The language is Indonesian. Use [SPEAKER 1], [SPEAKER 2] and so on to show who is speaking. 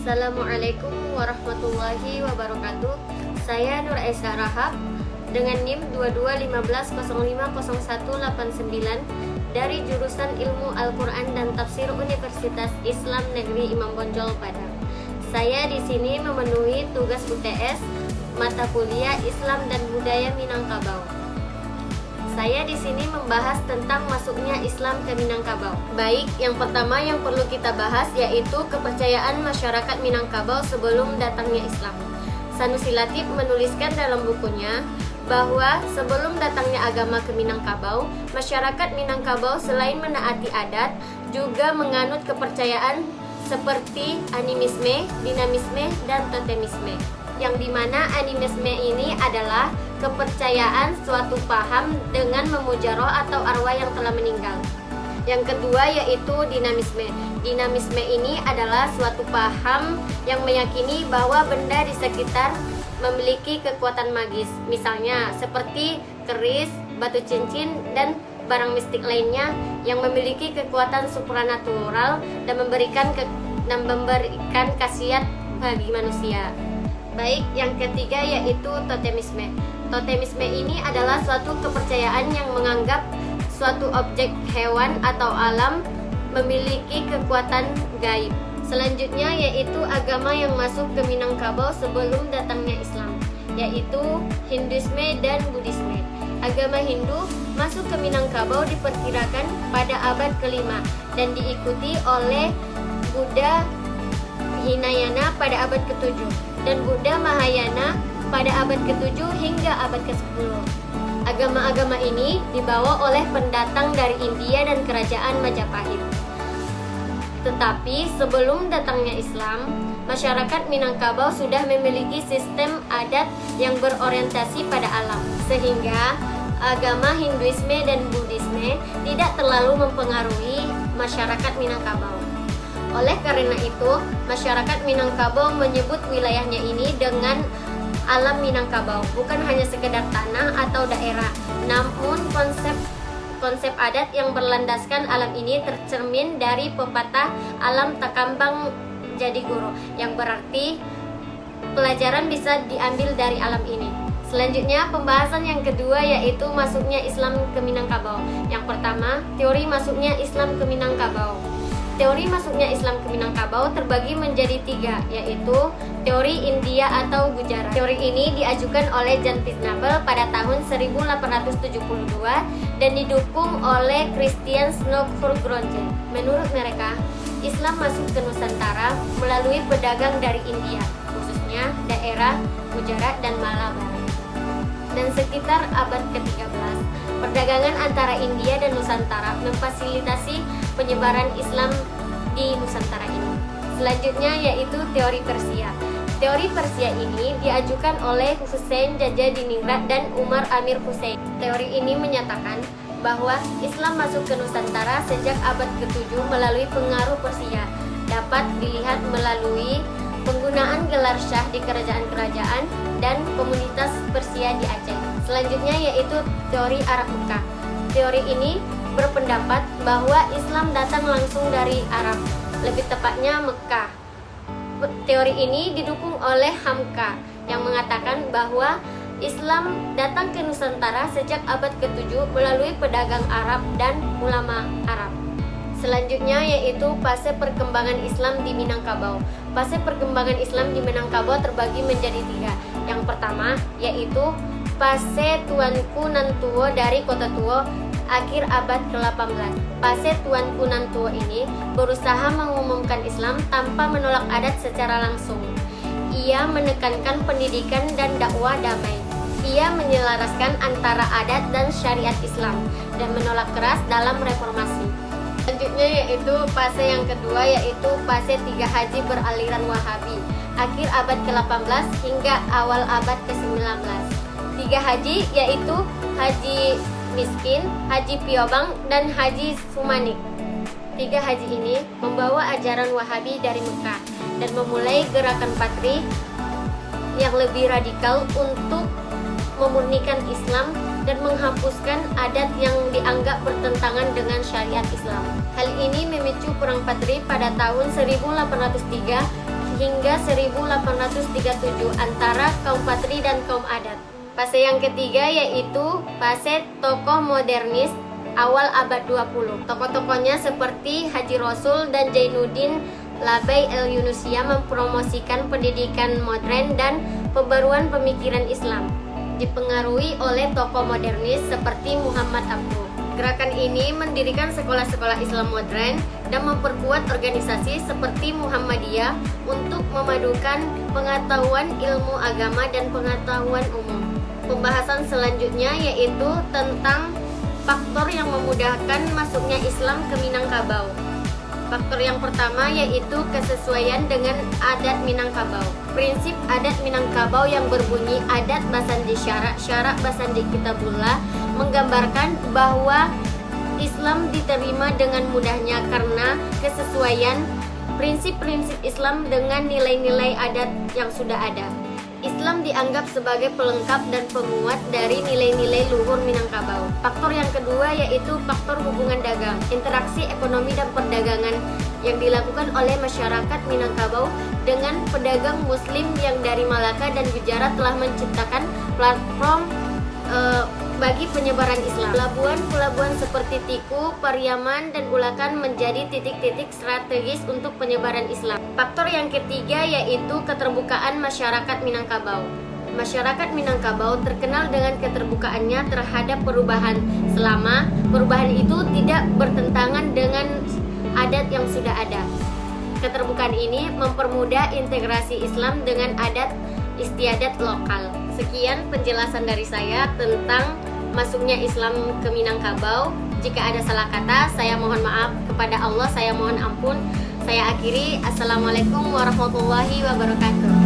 [SPEAKER 1] Assalamualaikum warahmatullahi wabarakatuh. Saya Nur Aisyah Rahab dengan NIM 2215050189 dari jurusan Ilmu Al-Quran dan Tafsir Universitas Islam Negeri Imam Bonjol Padang. Saya di sini memenuhi tugas UTS mata kuliah Islam dan Budaya Minangkabau. Saya di sini membahas tentang masuknya Islam ke Minangkabau. Baik, yang pertama yang perlu kita bahas yaitu kepercayaan masyarakat Minangkabau sebelum datangnya Islam. Sanusi Latif menuliskan dalam bukunya bahwa sebelum datangnya agama ke Minangkabau, masyarakat Minangkabau selain menaati adat, juga menganut kepercayaan seperti animisme, dinamisme, dan totemisme. Yang dimana animisme ini adalah kepercayaan suatu paham dengan memuja roh atau arwah yang telah meninggal. Yang kedua yaitu dinamisme. Dinamisme ini adalah suatu paham yang meyakini bahwa benda di sekitar memiliki kekuatan magis, misalnya seperti keris, batu cincin, dan barang mistik lainnya yang memiliki kekuatan supranatural dan memberikan khasiat bagi manusia. Baik, yang ketiga yaitu totemisme. Totemisme ini adalah suatu kepercayaan yang menganggap suatu objek, hewan, atau alam memiliki kekuatan gaib. Selanjutnya yaitu agama yang masuk ke Minangkabau sebelum datangnya Islam, yaitu Hinduisme dan Buddhisme. Agama Hindu masuk ke Minangkabau diperkirakan pada abad ke-5 dan diikuti oleh Buddha Hinayana pada abad ke-7 dan Buddha Mahayana pada abad ke-7 hingga abad ke-10. Agama-agama ini dibawa oleh pendatang dari India dan kerajaan Majapahit. Tetapi sebelum datangnya Islam, masyarakat Minangkabau sudah memiliki sistem adat yang berorientasi pada alam, sehingga agama Hinduisme dan Buddhisme tidak terlalu mempengaruhi masyarakat Minangkabau. Oleh karena itu, masyarakat Minangkabau menyebut wilayahnya ini dengan alam Minangkabau, bukan hanya sekedar tanah atau daerah, namun konsep adat yang berlandaskan alam ini tercermin dari pepatah alam takambang jadi guru, yang berarti pelajaran bisa diambil dari alam ini. Selanjutnya, pembahasan yang kedua yaitu masuknya Islam ke Minangkabau. Yang pertama, teori masuknya Islam ke Minangkabau. Teori masuknya Islam ke Minangkabau terbagi menjadi 3, yaitu teori India atau Gujarat. Teori ini diajukan oleh Jan Titnavel pada tahun 1872 dan didukung oleh Christian Snodgrass. Menurut mereka, Islam masuk ke Nusantara melalui pedagang dari India, khususnya daerah Gujarat dan Malabar. Dan sekitar abad ke-13, perdagangan antara India dan Nusantara memfasilitasi penyebaran Islam di Nusantara ini. Selanjutnya yaitu teori Persia. Teori Persia ini diajukan oleh Hussein Jajadiningrat dan Umar Amir Hussein. Teori ini menyatakan bahwa Islam masuk ke Nusantara sejak abad ke-7 melalui pengaruh Persia. Dapat dilihat melalui penggunaan gelar syah di kerajaan-kerajaan dan komunitas Persia di Aceh. Selanjutnya yaitu teori Arab Mekah. Teori ini berpendapat bahwa Islam datang langsung dari Arab, lebih tepatnya Mekah. Teori ini didukung oleh Hamka yang mengatakan bahwa Islam datang ke Nusantara sejak abad ke-7 melalui pedagang Arab dan ulama Arab. Selanjutnya yaitu fase perkembangan Islam di Minangkabau. Fase perkembangan Islam di Minangkabau terbagi menjadi 3. Yang pertama yaitu fase Tuanku Nantuo dari Kota Tuo akhir abad ke-18. Fase Tuanku Nantuo ini berusaha mengumumkan Islam tanpa menolak adat secara langsung. Ia menekankan pendidikan dan dakwah damai. Ia menyelaraskan antara adat dan syariat Islam dan menolak keras dalam reformasi. Selanjutnya yaitu fase yang kedua yaitu fase 3 haji beraliran Wahabi akhir abad ke-18 hingga awal abad ke-19. 3 haji yaitu Haji Miskin, Haji Piobang, dan Haji Sumanik. 3 haji ini membawa ajaran Wahabi dari Mekah dan memulai gerakan Patri yang lebih radikal untuk memurnikan Islam dan menghapuskan adat yang dianggap bertentangan dengan syariat Islam. Hal ini memicu perang Patri pada tahun 1803 hingga 1837 antara kaum Patri dan kaum adat. Fase yang ketiga yaitu fase tokoh modernis awal abad 20. Tokoh-tokohnya seperti Haji Rasul dan Zainuddin Labai el-Yunusia mempromosikan pendidikan modern dan pembaruan pemikiran Islam. Dipengaruhi oleh tokoh modernis seperti Muhammad Abduh. Gerakan ini mendirikan sekolah-sekolah Islam modern dan memperkuat organisasi seperti Muhammadiyah untuk memadukan pengetahuan ilmu agama dan pengetahuan umum. Pembahasan selanjutnya yaitu tentang faktor yang memudahkan masuknya Islam ke Minangkabau. Faktor yang pertama yaitu kesesuaian dengan adat Minangkabau. Prinsip adat Minangkabau yang berbunyi adat Basandi Syarak Basandi Kitabullah menggambarkan bahwa Islam diterima dengan mudahnya karena kesesuaian prinsip-prinsip Islam dengan nilai-nilai adat yang sudah ada. Islam dianggap sebagai pelengkap dan penguat dari nilai-nilai luhur Minangkabau. Faktor yang kedua yaitu faktor hubungan dagang, interaksi ekonomi dan perdagangan yang dilakukan oleh masyarakat Minangkabau dengan pedagang muslim yang dari Malaka dan Gujarat telah menciptakan platform bagi penyebaran Islam. Pelabuhan seperti Tiku, Pariaman, dan Ulakan menjadi titik-titik strategis untuk penyebaran Islam. Faktor yang ketiga yaitu keterbukaan masyarakat Minangkabau. Masyarakat Minangkabau terkenal dengan keterbukaannya terhadap perubahan selama perubahan itu tidak bertentangan dengan adat yang sudah ada. Keterbukaan ini mempermudah integrasi Islam dengan adat istiadat lokal. Sekian penjelasan dari saya tentang masuknya Islam ke Minangkabau. Jika ada salah kata, saya mohon maaf kepada Allah, saya mohon ampun. Saya akhiri. Assalamualaikum warahmatullahi wabarakatuh.